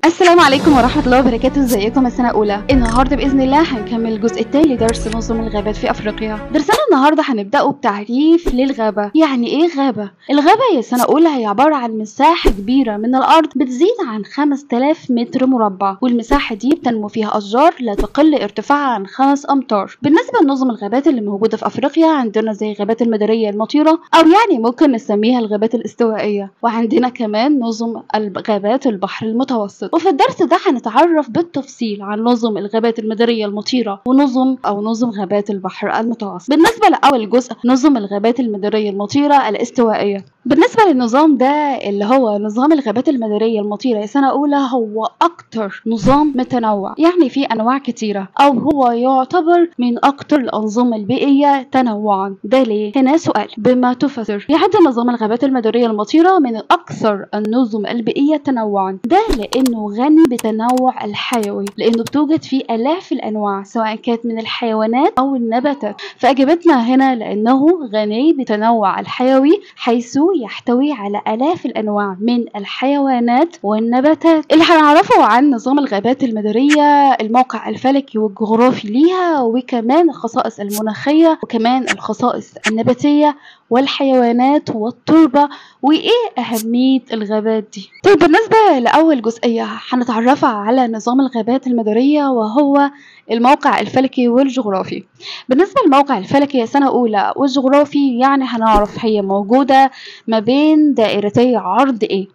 السلام عليكم ورحمة الله وبركاته. ازيكم السنة أولى؟ النهاردة بإذن الله هنكمل الجزء التالي لدرس نظم الغابات في أفريقيا. درسنا النهاردة هنبدأه بتعريف للغابة. يعني إيه غابة؟ الغابة يا سنة أولى هي عبارة عن مساحة كبيرة من الأرض بتزيد عن 5000 متر مربع، والمساحة دي بتنمو فيها أشجار لا تقل ارتفاعها عن 5 أمتار. بالنسبة لنظم الغابات اللي موجودة في أفريقيا، عندنا زي غابات المدارية المطيرة، أو يعني ممكن نسميها الغابات الاستوائية، وعندنا كمان نظم غابات البحر المتوسط. وفي الدرس ده هنتعرف بالتفصيل عن نظم الغابات المدارية المطيرة ونظم غابات البحر المتوسط. بالنسبة لأول جزء، نظم الغابات المدارية المطيرة الاستوائية. بالنسبة للنظام ده اللي هو نظام الغابات المدارية المطيرة يا سنة أولى، هو أكتر نظام متنوع، يعني فيه أنواع كتيرة، أو هو يعتبر من أكتر الأنظمة البيئية تنوعا. ده ليه؟ هنا سؤال: بما تفسر؟ يعد نظام الغابات المدارية المطيرة من أكثر النظم البيئية تنوعا، ده لأنه غني بتنوع الحيوي، لأنه بتوجد فيه آلاف الأنواع سواء كانت من الحيوانات أو النباتات. فإجابتنا هنا لأنه غني بتنوع الحيوي، حيث يحتوي على آلاف الأنواع من الحيوانات والنباتات. اللي هنعرفه عن نظام الغابات المدارية: الموقع الفلكي والجغرافي ليها، وكمان الخصائص المناخية، وكمان الخصائص النباتية والحيوانات والتربة، وإيه أهمية الغابات دي. طيب بالنسبة لأول جزئية هنتعرف على نظام الغابات المدارية، وهو الموقع الفلكي والجغرافي. بالنسبة للموقع الفلكي يا سنة أولى والجغرافي، يعني هنعرف هي موجودة ما بين دائرتي عرض إيه،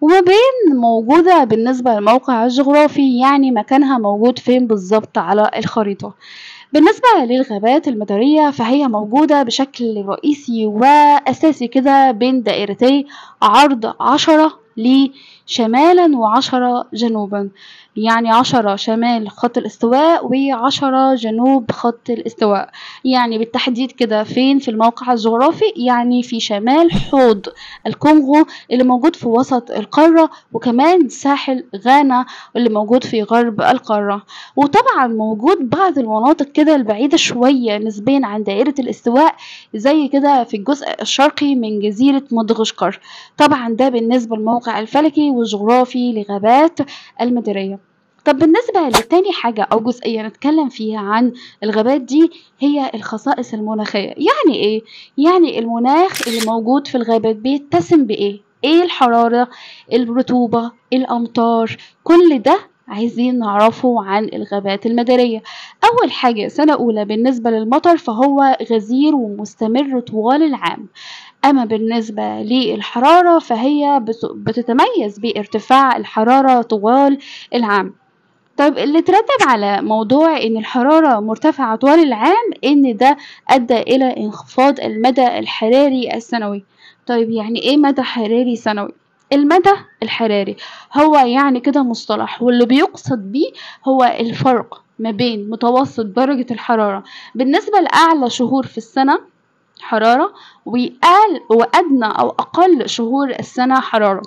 وما بين موجودة بالنسبة للموقع الجغرافي يعني مكانها موجود فين بالظبط على الخريطة. بالنسبة للغابات المدارية فهي موجودة بشكل رئيسي وأساسي كده بين دائرتي عرض 10 شمالا و10 جنوبا، يعني 10 شمال خط الاستواء و10 جنوب خط الاستواء. يعني بالتحديد كده فين في الموقع الجغرافي؟ يعني في شمال حوض الكونغو اللي موجود في وسط القارة، وكمان ساحل غانا اللي موجود في غرب القارة. وطبعا موجود بعض المناطق كده البعيدة شوية نسبيا عن دائرة الاستواء، زي كده في الجزء الشرقي من جزيرة مدغشقر. طبعا ده بالنسبة للموقع الفلكي والجغرافي لغابات المدارية. طب بالنسبة لتاني حاجة أو جزئية نتكلم فيها عن الغابات دي، هي الخصائص المناخية. يعني إيه؟ يعني المناخ اللي موجود في الغابات بيتسم بإيه؟ إيه الحرارة، الرطوبة، الأمطار، كل ده عايزين نعرفه عن الغابات المدارية. أول حاجة سنة أولى بالنسبة للمطر فهو غزير ومستمر طوال العام. أما بالنسبة للحرارة فهي بتتميز بارتفاع الحرارة طوال العام. طيب اللي ترتب على موضوع ان الحرارة مرتفعة طوال العام ان ده ادى الى انخفاض المدى الحراري السنوي. طيب يعني ايه مدى حراري سنوي؟ المدى الحراري هو يعني كده مصطلح، واللي بيقصد بيه هو الفرق ما بين متوسط درجة الحرارة بالنسبة لأعلى شهور في السنة حرارة، وأدنى أو أقل شهور السنة حرارة.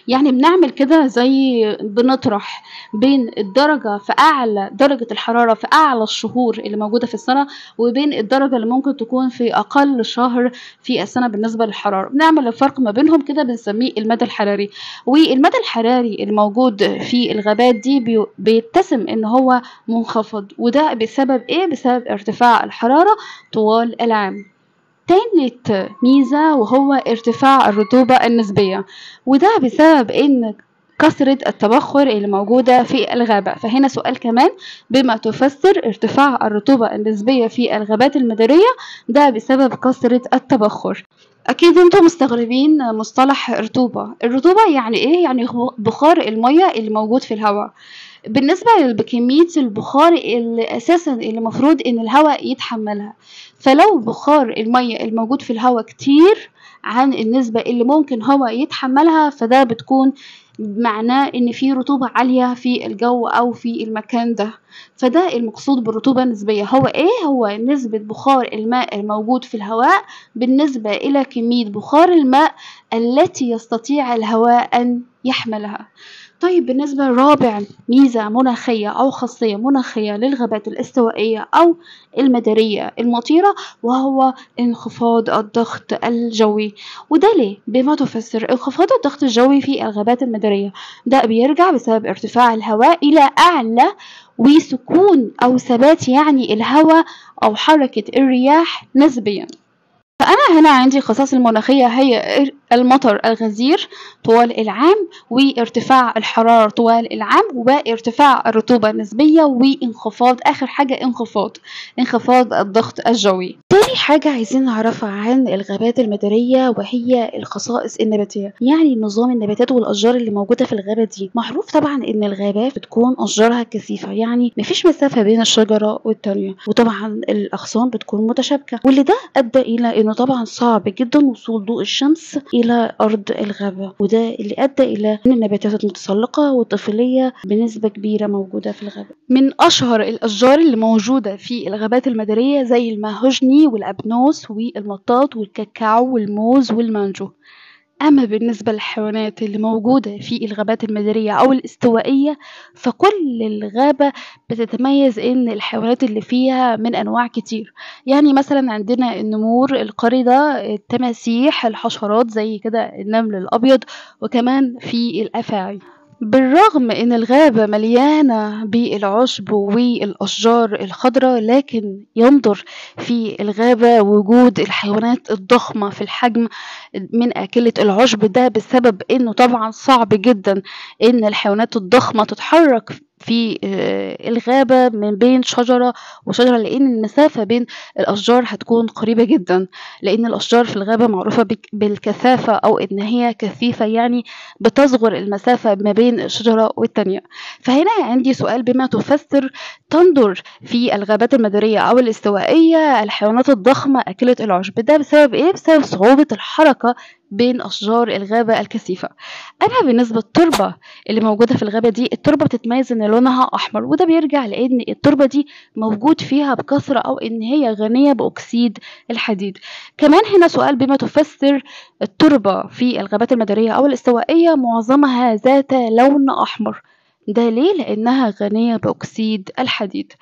يعني بنعمل كده زي بنطرح بين الدرجة في أعلى درجة الحرارة في أعلى الشهور اللي موجودة في السنة، وبين الدرجة اللي ممكن تكون في أقل شهر في السنة بالنسبة للحرارة. بنعمل الفرق ما بينهم كده بنسميه المدى الحراري. والمدى الحراري الموجود في الغابات دي بيتسم إن هو منخفض، وده بسبب إيه؟ بسبب ارتفاع الحرارة طوال العام. تالت ميزة وهو ارتفاع الرطوبة النسبية، وده بسبب ان كثرة التبخر اللي موجودة في الغابة. فهنا سؤال كمان: بما تفسر ارتفاع الرطوبة النسبية في الغابات المدارية؟ ده بسبب كثرة التبخر. أكيد انتم مستغربين مصطلح الرطوبة يعني ايه؟ يعني بخار المية اللي موجود في الهواء. بالنسبة لكمية البخار اللي أساسا اللي مفروض إن الهواء يتحملها، فلو بخار المية الموجود في الهواء كتير عن النسبة اللي ممكن هواء يتحملها، فده بتكون معناه إن في رطوبة عالية في الجو أو في المكان ده. فده المقصود بالرطوبة النسبية. هو إيه؟ هو نسبة بخار الماء الموجود في الهواء بالنسبة إلى كمية بخار الماء التي يستطيع الهواء أن يحملها. طيب بالنسبة لرابع ميزة مناخية أو خاصية مناخية للغابات الاستوائية أو المدارية المطيرة، وهو انخفاض الضغط الجوي. وده ليه؟ بما تفسر انخفاض الضغط الجوي في الغابات المدارية، ده بيرجع بسبب ارتفاع الهواء إلى أعلى وسكون أو ثبات يعني الهواء أو حركة الرياح نسبيا. فأنا هنا عندي الخصائص المناخية هي المطر الغزير طوال العام، وارتفاع الحرارة طوال العام، وارتفاع الرطوبة النسبية، وانخفاض آخر حاجة انخفاض الضغط الجوي. تاني حاجة عايزين نعرفها عن الغابات المدارية وهي الخصائص النباتية، يعني نظام النباتات والأشجار اللي موجودة في الغابة دي. معروف طبعا إن الغابات بتكون أشجارها كثيفة، يعني مفيش مسافة بين الشجرة والتانية، وطبعا الأغصان بتكون متشابكة، واللي ده أدى إلى إنه طبعا صعب جدا وصول ضوء الشمس إلى أرض الغابة، وده اللي أدى إلى إن النباتات المتسلقة والطفيلية بنسبة كبيرة موجودة في الغابة. من أشهر الأشجار اللي موجودة في الغابات المدارية زي الماهوجني والأبنوس والمطاط والكاكاو والموز والمانجو. أما بالنسبة للحيوانات اللي موجودة في الغابات المدارية أو الاستوائية، فكل الغابة بتتميز إن الحيوانات اللي فيها من أنواع كتير، يعني مثلا عندنا النمور، القردة، التماسيح، الحشرات زي كده النمل الأبيض، وكمان في الأفاعي. بالرغم إن الغابة مليانة بالعشب والأشجار الخضراء، لكن يندر في الغابة وجود الحيوانات الضخمة في الحجم من آكلة العشب، ده بسبب إنه طبعا صعب جدا إن الحيوانات الضخمة تتحرك في الغابة من بين شجرة وشجرة، لأن المسافة بين الأشجار هتكون قريبة جدا، لأن الأشجار في الغابة معروفة بالكثافة أو إن هي كثيفة، يعني بتصغر المسافة ما بين الشجرة والتانية. فهنا عندي سؤال، بما تفسر تندر في الغابات المدارية أو الاستوائية الحيوانات الضخمة أكلة العشب، ده بسبب إيه؟ بسبب صعوبة الحركة بين أشجار الغابة الكثيفة. أما بالنسبة للتربة اللي موجودة في الغابة دي، التربة بتتميز إن لونها أحمر، وده بيرجع لأن التربة دي موجود فيها بكثرة أو إن هي غنية بأكسيد الحديد. كمان هنا سؤال، بما تفسر التربة في الغابات المدارية أو الاستوائية معظمها ذات لون أحمر، ده ليه؟ لأنها غنية بأكسيد الحديد.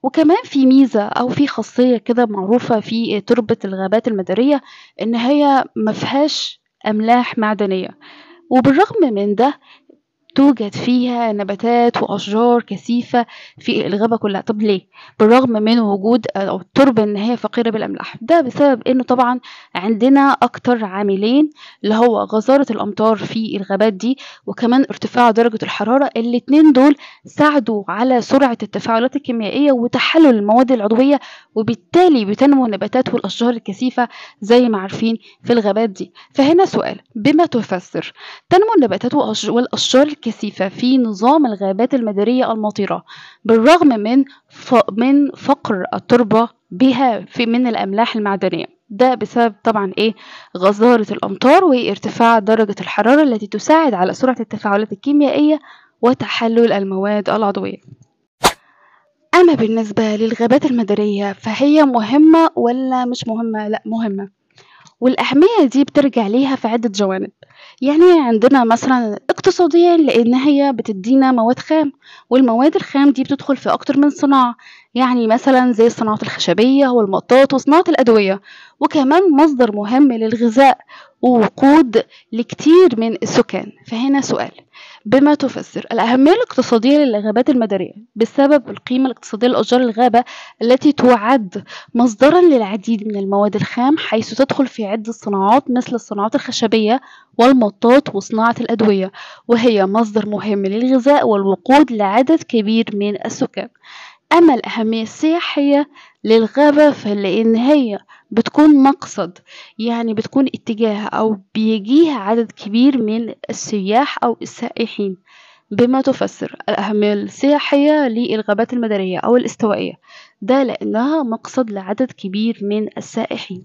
وكمان في ميزة أو في خاصية كده معروفة في تربة الغابات المدارية، إن هي مفيهاش أملاح معدنية، وبالرغم من ده توجد فيها نباتات وأشجار كثيفة في الغابة كلها. طب ليه؟ بالرغم من وجود أو التربة إن هي فقيرة بالأملاح، ده بسبب إنه طبعا عندنا أكتر عاملين، اللي هو غزارة الأمطار في الغابات دي، وكمان ارتفاع درجة الحرارة. الاتنين دول ساعدوا على سرعة التفاعلات الكيميائية وتحلل المواد العضوية، وبالتالي بتنمو النباتات والأشجار الكثيفة زي ما عارفين في الغابات دي. فهنا سؤال، بما تفسر تنمو النباتات والأشجار الكثيفة في نظام الغابات المدارية المطيرة بالرغم من فقر التربة بها من الأملاح المعدنية؟ ده بسبب طبعا إيه؟ غزارة الأمطار وارتفاع درجة الحرارة التي تساعد على سرعة التفاعلات الكيميائية وتحلل المواد العضوية. أما بالنسبة للغابات المدارية فهي مهمة ولا مش مهمة؟ لا، مهمة، والأهمية دي بترجع ليها في عدة جوانب. يعني عندنا مثلا اقتصاديا، لأن هي بتدينا مواد خام، والمواد الخام دي بتدخل في أكتر من صناعة، يعني مثلا زي الصناعة الخشبية والمطاط وصناعة الأدوية، وكمان مصدر مهم للغذاء ووقود لكتير من السكان. فهنا سؤال، بما تفسر الأهمية الاقتصادية للغابات المدارية بسبب القيمة الاقتصادية لأشجار الغابة التي تعد مصدرا للعديد من المواد الخام، حيث تدخل في عدة صناعات مثل الصناعات الخشبية والمطاط وصناعة الأدوية، وهي مصدر مهم للغذاء والوقود لعدد كبير من السكان. أما الأهمية السياحية للغابة فلأن هي بتكون مقصد، يعني بتكون اتجاه أو بيجيها عدد كبير من السياح أو السائحين. بما تفسر الأهمية السياحية للغابات المدارية أو الاستوائية، ده لأنها مقصد لعدد كبير من السائحين.